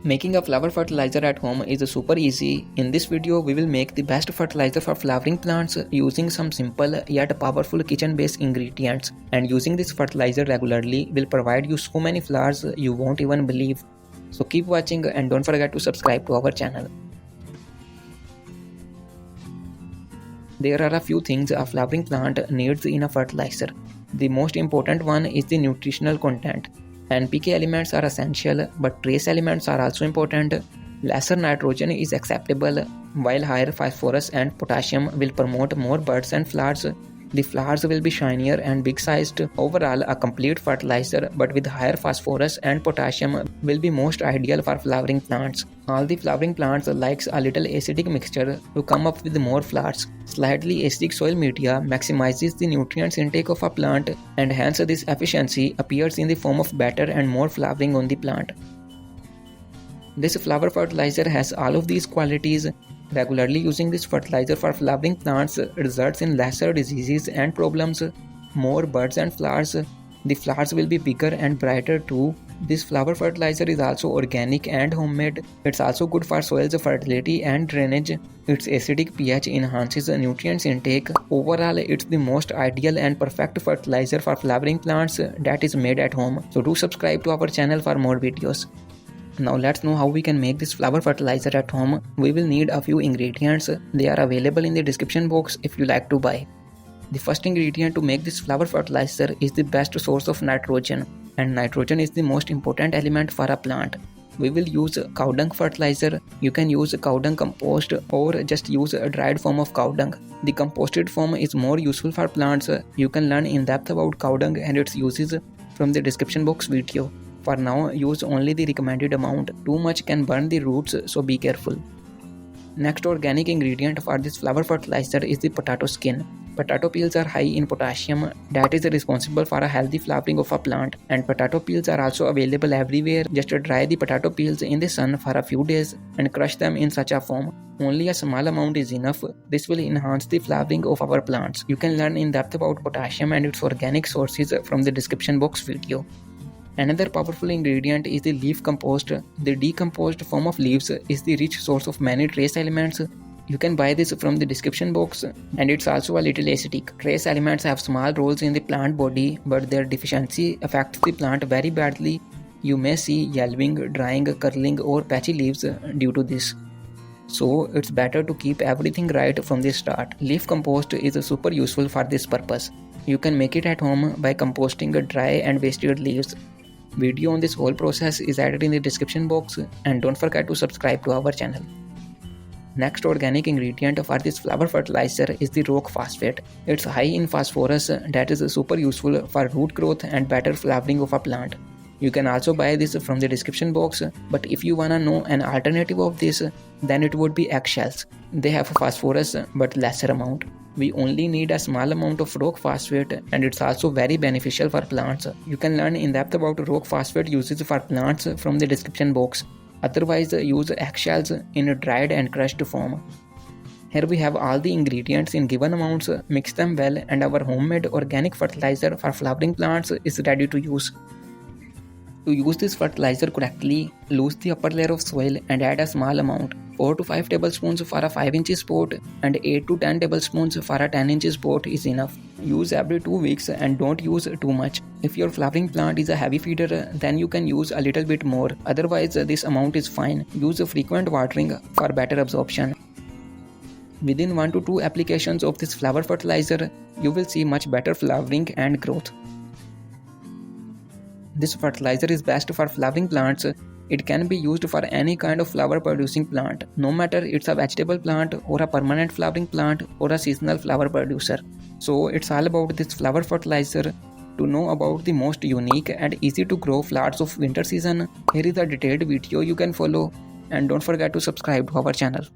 Making a flower fertilizer at home is super easy. In this video, we will make the best fertilizer for flowering plants using some simple yet powerful kitchen-based ingredients. And using this fertilizer regularly will provide you so many flowers you won't even believe. So keep watching and don't forget to subscribe to our channel. There are a few things a flowering plant needs in a fertilizer. The most important one is the nutritional content. NPK elements are essential, but trace elements are also important. Lesser nitrogen is acceptable, while higher phosphorus and potassium will promote more buds and flowers. The flowers will be shinier and big-sized. Overall, a complete fertilizer but with higher phosphorus and potassium will be most ideal for flowering plants. All the flowering plants likes a little acidic mixture to come up with more flowers. Slightly acidic soil media maximizes the nutrients intake of a plant, and hence this efficiency appears in the form of better and more flowering on the plant. This flower fertilizer has all of these qualities. Regularly using this fertilizer for flowering plants results in lesser diseases and problems, more buds and flowers. The flowers will be bigger and brighter too. This flower fertilizer is also organic and homemade. It's also good for soil's fertility and drainage. Its acidic pH enhances nutrients intake. Overall, it's the most ideal and perfect fertilizer for flowering plants that is made at home. So do subscribe to our channel for more videos. Now let's know how we can make this flower fertilizer at home. We will need a few ingredients. They are available in the description box if you like to buy. The first ingredient to make this flower fertilizer is the best source of nitrogen, and nitrogen is the most important element for a plant. We will use cow dung fertilizer. You can use cow dung compost or just use a dried form of cow dung. The composted form is more useful for plants. You can learn in depth about cow dung and its uses from the description box video. For now, use only the recommended amount. Too much can burn the roots, so be careful. Next organic ingredient for this flower fertilizer is the potato skin. Potato peels are high in potassium that is responsible for a healthy flowering of a plant, and potato peels are also available everywhere. Just dry the potato peels in the sun for a few days and crush them in such a form. Only a small amount is enough. This will enhance the flowering of our plants. You can learn in depth about potassium and its organic sources from the description box video. Another powerful ingredient is the leaf compost. The decomposed form of leaves is the rich source of many trace elements. You can buy this from the description box, and it's also a little acidic. Trace elements have small roles in the plant body, but their deficiency affects the plant very badly. You may see yellowing, drying, curling or patchy leaves due to this. So it's better to keep everything right from the start. Leaf compost is super useful for this purpose. You can make it at home by composting dry and wasted leaves. Video on this whole process is added in the description box, and don't forget to subscribe to our channel. Next organic ingredient for this flower fertilizer is the rock phosphate. It's high in phosphorus that is super useful for root growth and better flowering of a plant. You can also buy this from the description box, but if you wanna know an alternative of this, then it would be eggshells. They have phosphorus but lesser amount. We only need a small amount of rock phosphate, and it's also very beneficial for plants. You can learn in depth about rock phosphate uses for plants from the description box. Otherwise, use eggshells in a dried and crushed form. Here we have all the ingredients in given amounts. Mix them well and our homemade organic fertilizer for flowering plants is ready to use. To use this fertilizer correctly, lose the upper layer of soil and add a small amount. 4 to 5 tablespoons for a 5-inch pot and 8 to 10 tablespoons for a 10-inch pot is enough. Use every 2 weeks and don't use too much. If your flowering plant is a heavy feeder, then you can use a little bit more. Otherwise, this amount is fine. Use frequent watering for better absorption. Within 1 to 2 applications of this flower fertilizer, you will see much better flowering and growth. This fertilizer is best for flowering plants. It can be used for any kind of flower producing plant, no matter it's a vegetable plant or a permanent flowering plant or a seasonal flower producer. So it's all about this flower fertilizer. To know about the most unique and easy to grow flowers of winter season, here is a detailed video you can follow, and don't forget to subscribe to our channel.